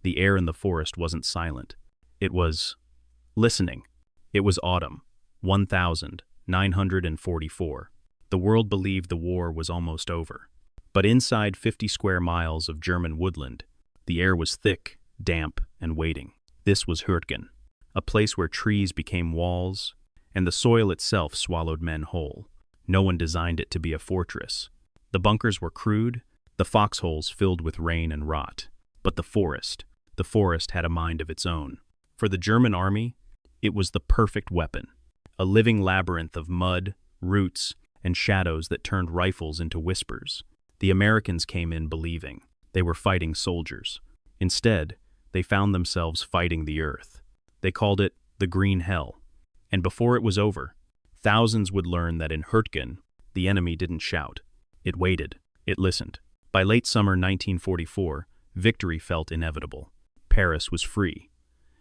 The air in the forest wasn't silent. It was listening. It was autumn, 1944. The world believed the war was almost over. But inside 50 square miles of German woodland, the air was thick, damp, and waiting. This was Hürtgen, a place where trees became walls, and the soil itself swallowed men whole. No one designed it to be a fortress. The bunkers were crude, the foxholes filled with rain and rot. But the forest had a mind of its own. For the German army, it was the perfect weapon, a living labyrinth of mud, roots, and shadows that turned rifles into whispers. The Americans came in believing they were fighting soldiers. Instead, they found themselves fighting the earth. They called it the Green Hell. And before it was over, thousands would learn that in Hürtgen, the enemy didn't shout. It waited. It listened. By late summer 1944, victory felt inevitable. Paris was free.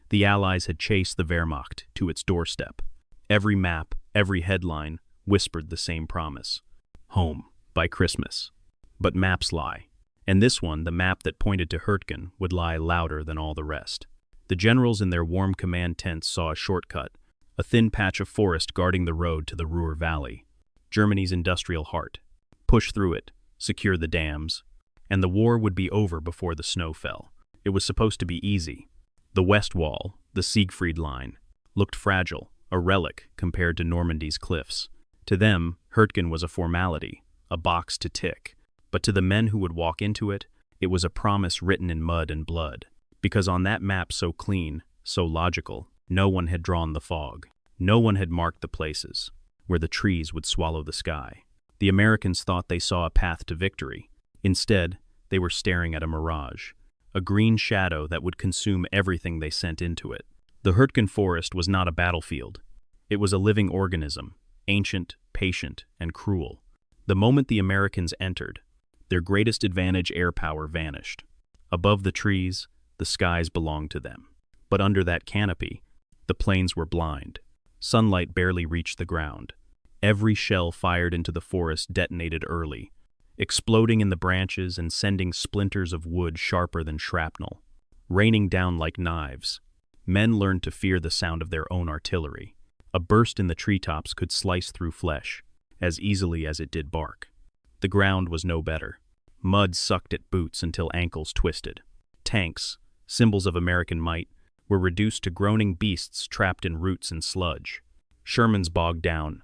The Allies had chased the Wehrmacht to its doorstep. Every map, every headline, whispered the same promise. Home, by Christmas. But maps lie. And this one, the map that pointed to Hürtgen, would lie louder than all the rest. The generals in their warm command tents saw a shortcut, a thin patch of forest guarding the road to the Ruhr Valley. Germany's industrial heart. Push through it, secure the dams, and the war would be over before the snow fell. It was supposed to be easy. The West Wall, the Siegfried Line, looked fragile, a relic compared to Normandy's cliffs. To them, Hürtgen was a formality, a box to tick. But to the men who would walk into it, it was a promise written in mud and blood. Because on that map so clean, so logical, no one had drawn the fog. No one had marked the places where the trees would swallow the sky. The Americans thought they saw a path to victory. Instead, they were staring at a mirage, a green shadow that would consume everything they sent into it. The Hürtgen forest was not a battlefield. It was a living organism, ancient, patient, and cruel. The moment the Americans entered, their greatest advantage, air power, vanished. Above the trees, the skies belonged to them. But under that canopy, the plains were blind. Sunlight barely reached the ground. Every shell fired into the forest detonated early, exploding in the branches and sending splinters of wood sharper than shrapnel, raining down like knives. Men learned to fear the sound of their own artillery. A burst in the treetops could slice through flesh as easily as it did bark. The ground was no better. Mud sucked at boots until ankles twisted. Tanks, symbols of American might, were reduced to groaning beasts trapped in roots and sludge. Shermans bogged down,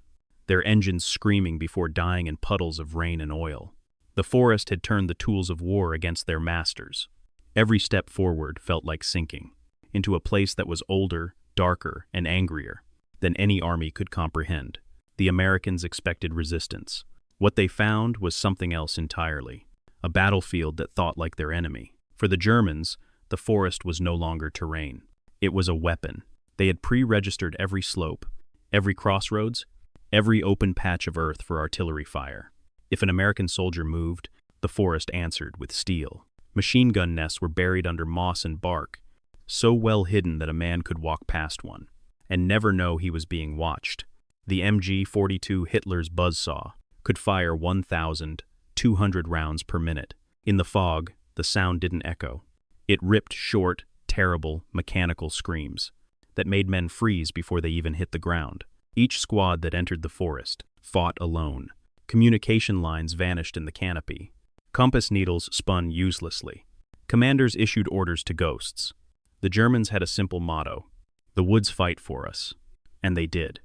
their engines screaming before dying in puddles of rain and oil. The forest had turned the tools of war against their masters. Every step forward felt like sinking into a place that was older, darker, and angrier than any army could comprehend. The Americans expected resistance. What they found was something else entirely, a battlefield that thought like their enemy. For the Germans, the forest was no longer terrain. It was a weapon. They had pre-registered every slope, every crossroads, every open patch of earth for artillery fire. If an American soldier moved, the forest answered with steel. Machine gun nests were buried under moss and bark, so well hidden that a man could walk past one and never know he was being watched. The MG-42 Hitler's buzzsaw could fire 1,200 rounds per minute. In the fog, the sound didn't echo. It ripped short, terrible, mechanical screams that made men freeze before they even hit the ground. Each squad that entered the forest fought alone. Communication lines vanished in the canopy. Compass needles spun uselessly. Commanders issued orders to ghosts. The Germans had a simple motto: the woods fight for us. And they did.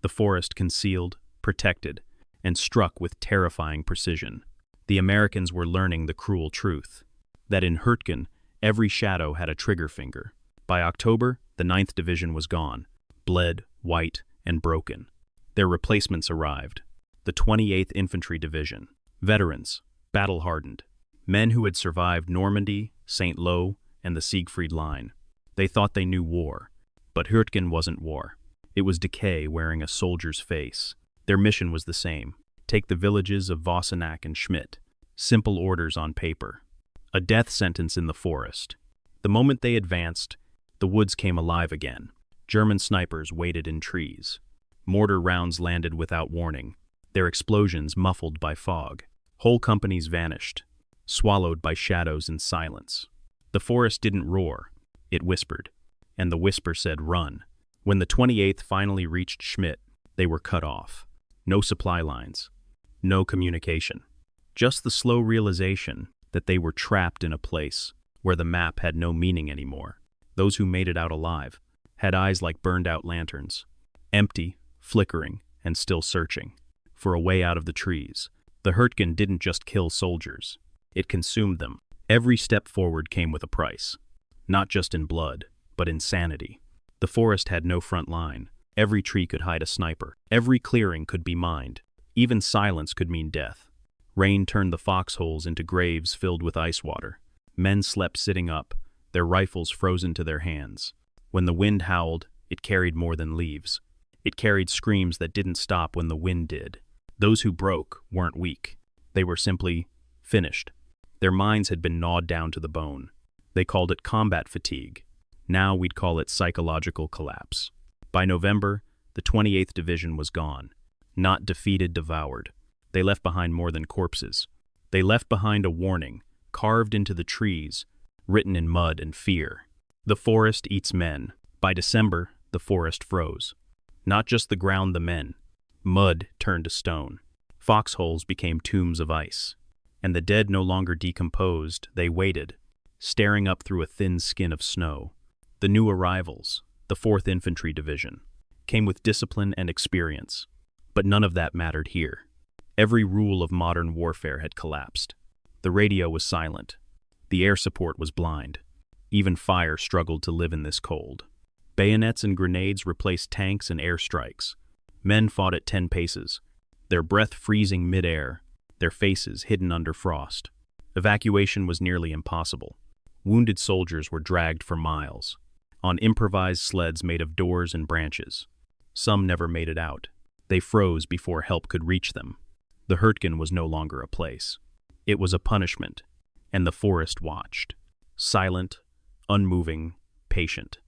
The forest concealed, protected, and struck with terrifying precision. The Americans were learning the cruel truth, that in Hürtgen, every shadow had a trigger finger. By October, the 9th Division was gone, bled, white, and broken. Their replacements arrived. The 28th Infantry Division. Veterans, battle-hardened. Men who had survived Normandy, St. Lo, and the Siegfried Line. They thought they knew war. But Hürtgen wasn't war. It was decay wearing a soldier's face. Their mission was the same: take the villages of Wassenack and Schmidt. Simple orders on paper. A death sentence in the forest. The moment they advanced, the woods came alive again. German snipers waited in trees. Mortar rounds landed without warning, their explosions muffled by fog. Whole companies vanished, swallowed by shadows and silence. The forest didn't roar, it whispered, and the whisper said run. When the 28th finally reached Schmidt, they were cut off. No supply lines, no communication. Just the slow realization that they were trapped in a place where the map had no meaning anymore. Those who made it out alive had eyes like burned-out lanterns, empty, flickering, and still searching for a way out of the trees. The Hürtgen didn't just kill soldiers, it consumed them. Every step forward came with a price, not just in blood, but in sanity. The forest had no front line. Every tree could hide a sniper. Every clearing could be mined. Even silence could mean death. Rain turned the foxholes into graves filled with ice water. Men slept sitting up, their rifles frozen to their hands. When the wind howled, it carried more than leaves. It carried screams that didn't stop when the wind did. Those who broke weren't weak. They were simply finished. Their minds had been gnawed down to the bone. They called it combat fatigue. Now we'd call it psychological collapse. By November, the 28th Division was gone. Not defeated, devoured. They left behind more than corpses. They left behind a warning, carved into the trees, written in mud and fear. The forest eats men. By December, the forest froze. Not just the ground, the men. Mud turned to stone. Foxholes became tombs of ice. And the dead no longer decomposed, they waited, staring up through a thin skin of snow. The new arrivals, the 4th Infantry Division, came with discipline and experience. But none of that mattered here. Every rule of modern warfare had collapsed. The radio was silent. The air support was blind. Even fire struggled to live in this cold. Bayonets and grenades replaced tanks and airstrikes. Men fought at 10 paces, their breath freezing mid-air, their faces hidden under frost. Evacuation was nearly impossible. Wounded soldiers were dragged for miles, on improvised sleds made of doors and branches. Some never made it out. They froze before help could reach them. The Hürtgen was no longer a place. It was a punishment, and the forest watched, silent, unmoving, patient,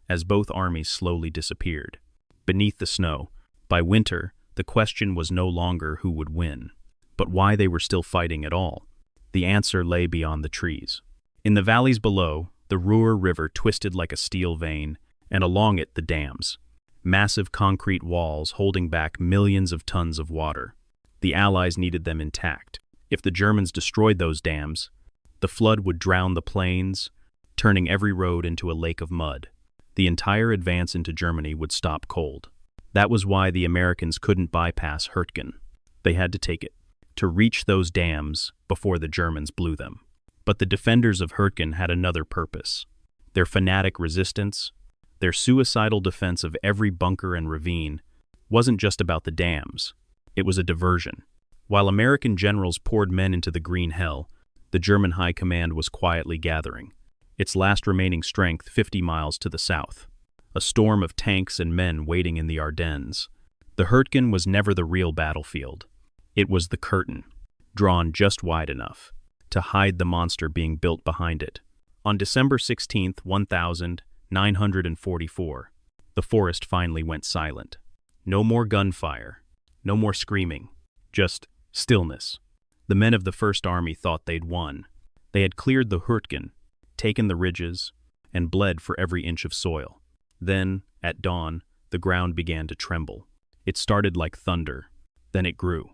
as both armies slowly disappeared. Beneath the snow, by winter, the question was no longer who would win, but why they were still fighting at all. The answer lay beyond the trees. In the valleys below, the Ruhr River twisted like a steel vein, and along it the dams, massive concrete walls holding back millions of tons of water. The Allies needed them intact. If the Germans destroyed those dams, the flood would drown the plains, turning every road into a lake of mud. The entire advance into Germany would stop cold. That was why the Americans couldn't bypass Hürtgen. They had to take it, to reach those dams before the Germans blew them. But the defenders of Hürtgen had another purpose. Their fanatic resistance, their suicidal defense of every bunker and ravine, wasn't just about the dams. It was a diversion. While American generals poured men into the green hell, the German high command was quietly gathering, its last remaining strength 50 miles to the south. A storm of tanks and men waiting in the Ardennes. The Hürtgen was never the real battlefield. It was the curtain, drawn just wide enough to hide the monster being built behind it. On December 16, 1944, the forest finally went silent. No more gunfire, no more screaming, just stillness. The men of the First Army thought they'd won. They had cleared the Hürtgen, taken the ridges, and bled for every inch of soil. Then, at dawn, the ground began to tremble. It started like thunder. Then it grew.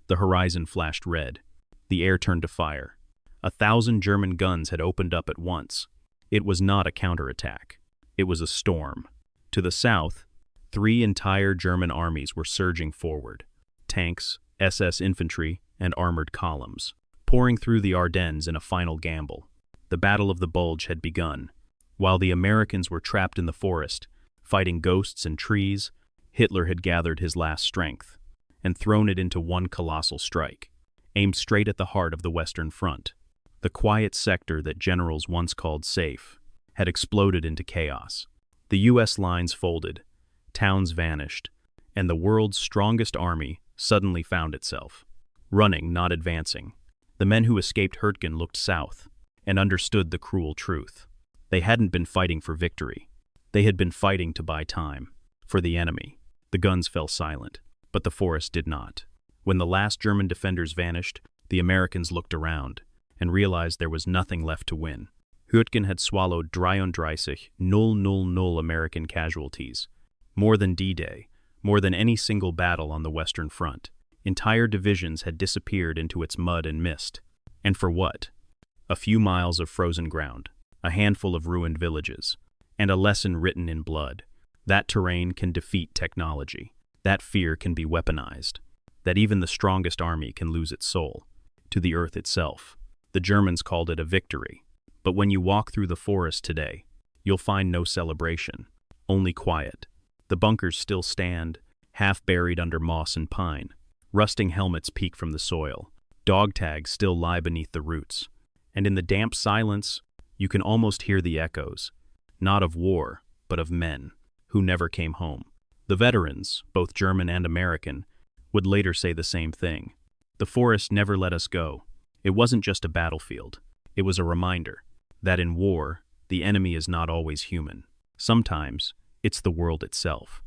The horizon flashed red. The air turned to fire. 1,000 German guns had opened up at once. It was not a counterattack. It was a storm. To the south, 3 entire German armies were surging forward. Tanks, SS infantry, and armored columns, pouring through the Ardennes in a final gamble. The Battle of the Bulge had begun. While the Americans were trapped in the forest, fighting ghosts and trees, Hitler had gathered his last strength and thrown it into one colossal strike, aimed straight at the heart of the Western Front. The quiet sector that generals once called safe had exploded into chaos. The U.S. lines folded, towns vanished, and the world's strongest army suddenly found itself, running, not advancing. The men who escaped Hürtgen looked south and understood the cruel truth. They hadn't been fighting for victory. They had been fighting to buy time, for the enemy. The guns fell silent, but the forest did not. When the last German defenders vanished, the Americans looked around and realized there was nothing left to win. Hürtgen had swallowed 33,000 American casualties. More than D-Day, more than any single battle on the Western Front. Entire divisions had disappeared into its mud and mist. And for what? A few miles of frozen ground, a handful of ruined villages, and a lesson written in blood. That terrain can defeat technology. That fear can be weaponized. That even the strongest army can lose its soul. To the earth itself. The Germans called it a victory. But when you walk through the forest today, you'll find no celebration. Only quiet. The bunkers still stand, half buried under moss and pine. Rusting helmets peek from the soil. Dog tags still lie beneath the roots. And in the damp silence, you can almost hear the echoes. Not of war, but of men, who never came home. The veterans, both German and American, would later say the same thing. The forest never let us go. It wasn't just a battlefield. It was a reminder that in war, the enemy is not always human. Sometimes, it's the world itself.